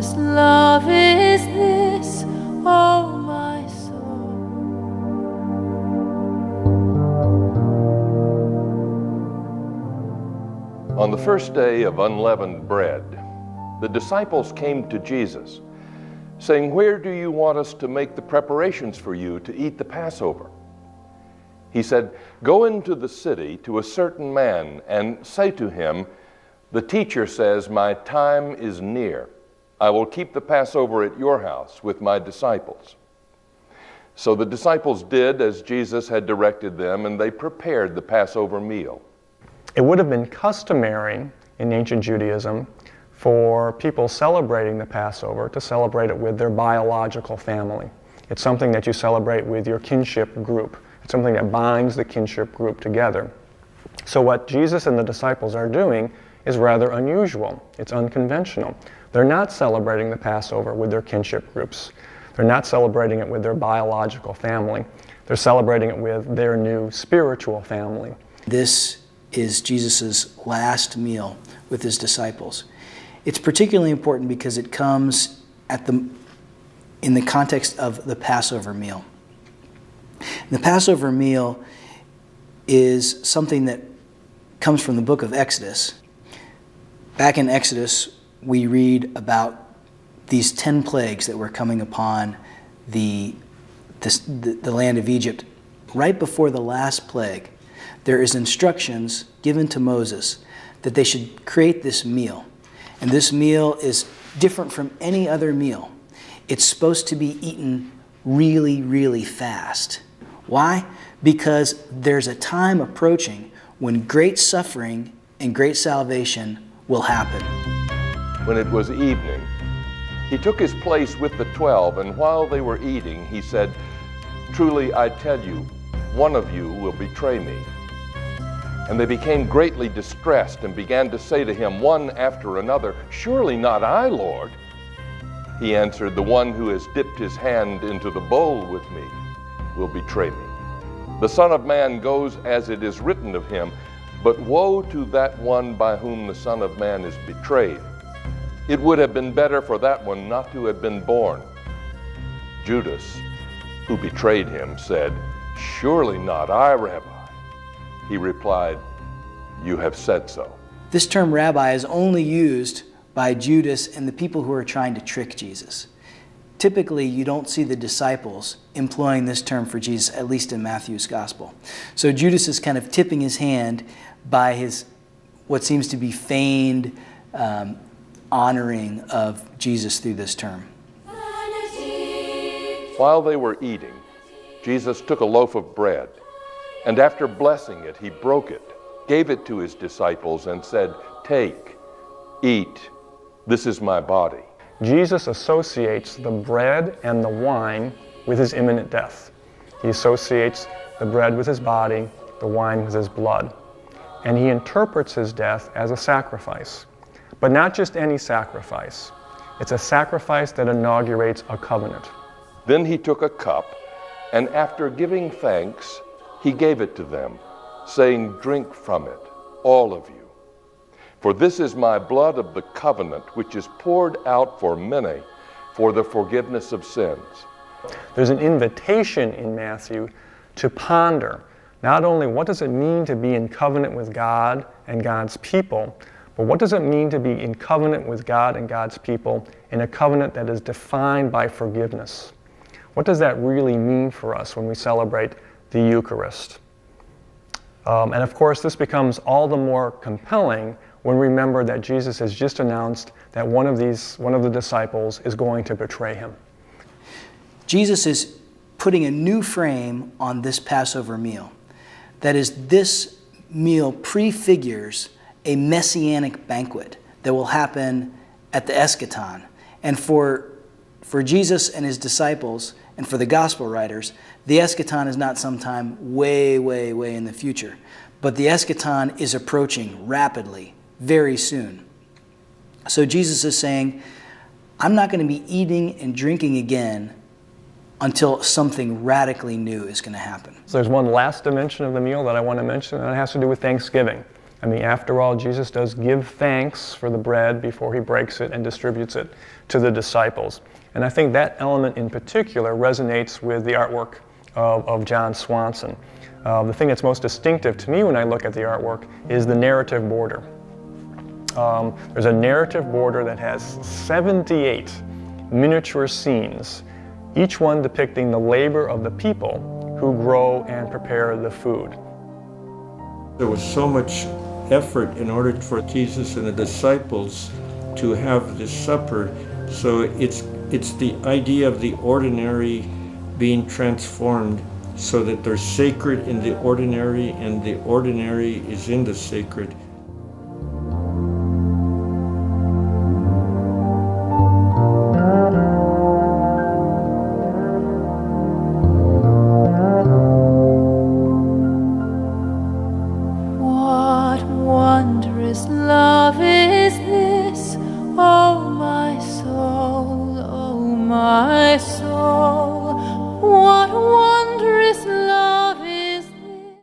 Wondrous love is this, oh my soul. On the first day of unleavened bread, the disciples came to Jesus, saying, "Where do you want us to make the preparations for you to eat the Passover?" He said, "Go into the city to a certain man and say to him, 'The teacher says, my time is near. I will keep the Passover at your house with my disciples.'" So the disciples did as Jesus had directed them, and they prepared the Passover meal. It would have been customary in ancient Judaism for people celebrating the Passover to celebrate it with their biological family. It's something that you celebrate with your kinship group. It's something that binds the kinship group together. So what Jesus and the disciples are doing is rather unusual. It's unconventional. They're not celebrating the Passover with their kinship groups. They're not celebrating it with their biological family. They're celebrating it with their new spiritual family. This is Jesus' last meal with his disciples. It's particularly important because it comes in the context of the Passover meal. The Passover meal is something that comes from the book of Exodus. Back in Exodus, we read about these 10 plagues that were coming upon the land of Egypt. Right before the last plague, there is instructions given to Moses that they should create this meal. And this meal is different from any other meal. It's supposed to be eaten really, really fast. Why? Because there's a time approaching when great suffering and great salvation will happen. When it was evening, he took his place with the 12, and while they were eating, he said, "Truly I tell you, one of you will betray me." And they became greatly distressed and began to say to him one after another, "Surely not I, Lord." He answered, "The one who has dipped his hand into the bowl with me will betray me. The Son of Man goes as it is written of him, but woe to that one by whom the Son of Man is betrayed. It would have been better for that one not to have been born." Judas, who betrayed him, said, "Surely not I, Rabbi." He replied, "You have said so." This term rabbi is only used by Judas and the people who are trying to trick Jesus. Typically, you don't see the disciples employing this term for Jesus, at least in Matthew's gospel. So Judas is kind of tipping his hand by his what seems to be feigned honoring of Jesus through this term. While they were eating, Jesus took a loaf of bread, and after blessing it, he broke it, gave it to his disciples, and said, "Take, eat, this is my body." Jesus associates the bread and the wine with his imminent death. He associates the bread with his body, the wine with his blood. And he interprets his death as a sacrifice. But not just any sacrifice. It's a sacrifice that inaugurates a covenant. Then he took a cup, and after giving thanks, he gave it to them, saying, "Drink from it, all of you. For this is my blood of the covenant, which is poured out for many for the forgiveness of sins." There's an invitation in Matthew to ponder not only what does it mean to be in covenant with God and God's people, but what does it mean to be in covenant with God and God's people in a covenant that is defined by forgiveness? What does that really mean for us when we celebrate the Eucharist? And of course, this becomes all the more compelling when we remember that Jesus has just announced that one of the disciples is going to betray him. Jesus is putting a new frame on this Passover meal. That is, this meal prefigures a messianic banquet that will happen at the eschaton. And for Jesus and his disciples, and for the gospel writers, the eschaton is not sometime way, way, way in the future. But the eschaton is approaching rapidly, very soon. So Jesus is saying, I'm not going to be eating and drinking again until something radically new is going to happen. So there's one last dimension of the meal that I want to mention, and it has to do with Thanksgiving. I mean, after all, Jesus does give thanks for the bread before he breaks it and distributes it to the disciples. And I think that element in particular resonates with the artwork of John Swanson. The thing that's most distinctive to me when I look at the artwork is the narrative border. There's a narrative border that has 78 miniature scenes, each one depicting the labor of the people who grow and prepare the food. There was so much effort in order for Jesus and the disciples to have this supper. So it's the idea of the ordinary being transformed so that they're sacred in the ordinary and the ordinary is in the sacred. What wondrous love is this, oh my soul, oh my soul. What